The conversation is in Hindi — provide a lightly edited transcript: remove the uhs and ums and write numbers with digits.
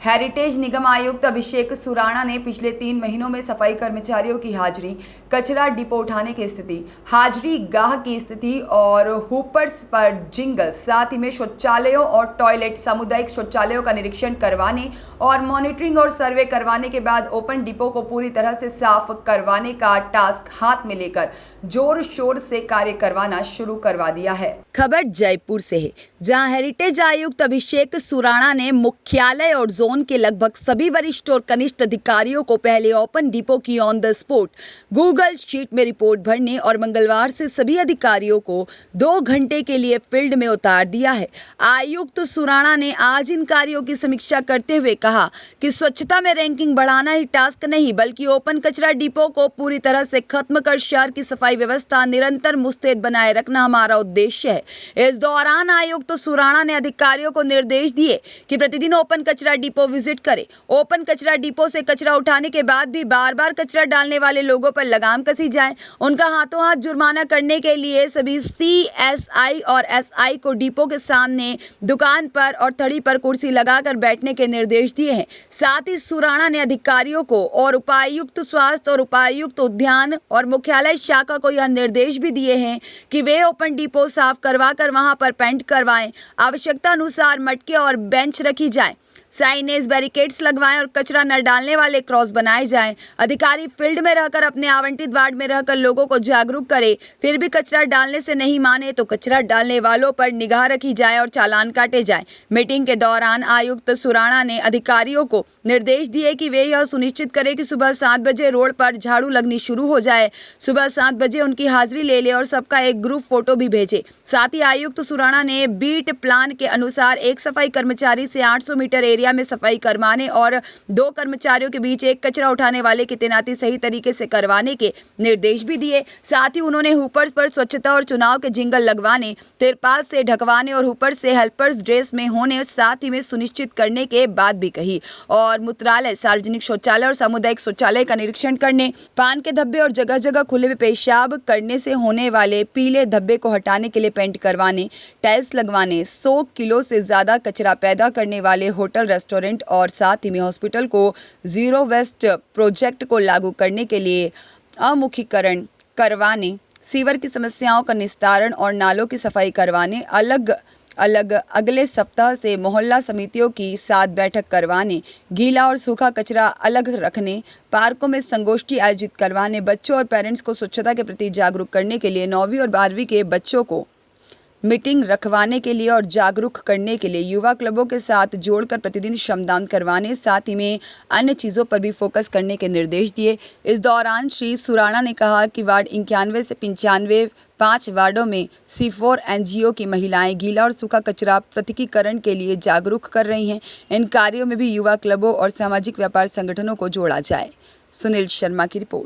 हेरिटेज निगम आयुक्त अभिषेक सुराणा ने पिछले 3 महीनों में सफाई कर्मचारियों की हाजिरी, कचरा डिपो उठाने की स्थिति, हाजिरी गाह की स्थिति और हुपर्स पर जिंगल, साथ ही में शौचालयों और टॉयलेट, सामुदायिक शौचालयों का निरीक्षण करवाने और मॉनिटरिंग और सर्वे करवाने के बाद ओपन डिपो को पूरी तरह से साफ करवाने का टास्क हाथ में लेकर जोर शोर से कार्य करवाना शुरू करवा दिया है। खबर जयपुर से है, जहां हेरिटेज आयुक्त अभिषेक सुराणा ने मुख्यालय और जोन के लगभग सभी वरिष्ठ और कनिष्ठ अधिकारियों को पहले ओपन डिपो की on the spot Google sheet में रिपोर्ट भरने और मंगलवार से सभी अधिकारियों को 2 घंटे के लिए फील्ड में उतार दिया है। आयुक्त सुराणा ने आज इन कार्यों की समीक्षा करते हुए कहा कि स्वच्छता में रैंकिंग बढ़ाना ही टास्क नहीं, बल्कि ओपन कचरा डिपो को पूरी तरह से खत्म कर शहर की सफाई व्यवस्था निरंतर मुस्तैद बनाए रखना हमारा उद्देश्य है। इस दौरान आयुक्त सुराणा ने अधिकारियों को निर्देश दिए कि प्रतिदिन ओपन कचरा डिपो विजिट करें। ओपन कचरा डिपो से कचरा उठाने के बाद भी बार-बार कचरा डालने वाले लोगों पर लगाम कसी जाए। उनका हाथों हाथ जुर्माना करने के लिए सभी CSI और SI को डिपो के सामने दुकान पर और थड़ी पर कुर्सी लगाकर बैठने के निर्देश दिए हैं। साथ ही सुराणा ने अधिकारियों को और उपायुक्त स्वास्थ्य और उपायुक्त उद्यान और मुख्यालय शाखा को यह निर्देश भी दिए हैं कि वे ओपन डिपो साफ करवा कर वहां पर पेंट करवाएं। आवश्यकता अनुसार मटके और बेंच रखी जाए, साइनेज, बैरिकेड्स लगवाएं और कचरा न डालने वाले क्रॉस बनाए जाएं। अधिकारी फील्ड में रहकर अपने आवंटित वार्ड में रहकर लोगों को जागरूक करें। फिर भी कचरा डालने से नहीं माने तो कचरा डालने वालों पर निगाह रखी जाए और चालान काटे जाए। मीटिंग के दौरान आयुक्त सुराणा ने अधिकारियों को निर्देश दिए कि वे यह सुनिश्चित करें कि सुबह 7 बजे रोड पर झाड़ू लगनी शुरू हो जाए। सुबह 7 बजे उनकी हाजिरी ले ले और सबका एक ग्रुप फोटो भी भेजे। साथ ही आयुक्त सुराणा ने बीट प्लान के अनुसार एक सफाई कर्मचारी से 800 मीटर एरिया में सफाई करवाने और 2 कर्मचारियों के बीच एक कचरा उठाने वाले की तैनाती सही तरीके से करवाने के निर्देश भी दिए। साथ ही उन्होंने हुपर्स पर स्वच्छता और चुनाव के जिंगल लगवाने, तिरपाल से ढकवाने और हुपर से हेल्पर्स ड्रेस में होने साथ ही में सुनिश्चित करने के बात भी कही। और मूत्रालय, सार्वजनिक शौचालय और सामुदायिक शौचालय का निरीक्षण करने, पान के धब्बे और जगह जगह खुले में पेशाब करने से होने वाले पीले धब्बे को हटाने के लिए पेंट करवाने, टाइल्स लगवाने, 100 किलो से ज्यादा कचरा पैदा करने वाले होटल, रेस्टोरेंट और साथ ही में हॉस्पिटल को जीरो वेस्ट प्रोजेक्ट को लागू करने के लिए अमुखीकरण करवाने, सीवर की समस्याओं का निस्तारण और नालों की सफाई करवाने, अगले सप्ताह से मोहल्ला समितियों की 7 बैठक करवाने, गीला और सूखा कचरा अलग रखने, पार्कों में संगोष्ठी आयोजित करवाने, बच्चों और पेरेंट्स को स्वच्छता के प्रति जागरूक करने के लिए 9वीं और 12वीं के बच्चों को मीटिंग रखवाने के लिए और जागरूक करने के लिए युवा क्लबों के साथ जोड़कर प्रतिदिन श्रमदान करवाने, साथ ही में अन्य चीज़ों पर भी फोकस करने के निर्देश दिए। इस दौरान श्री सुराणा ने कहा कि वार्ड 91 से 95 5 वार्डों में C4 NGO की महिलाएं गीला और सूखा कचरा पृथकीकरण के लिए जागरूक कर रही हैं। इन कार्यों में भी युवा क्लबों और सामाजिक व्यापार संगठनों को जोड़ा जाए। सुनील शर्मा की रिपोर्ट।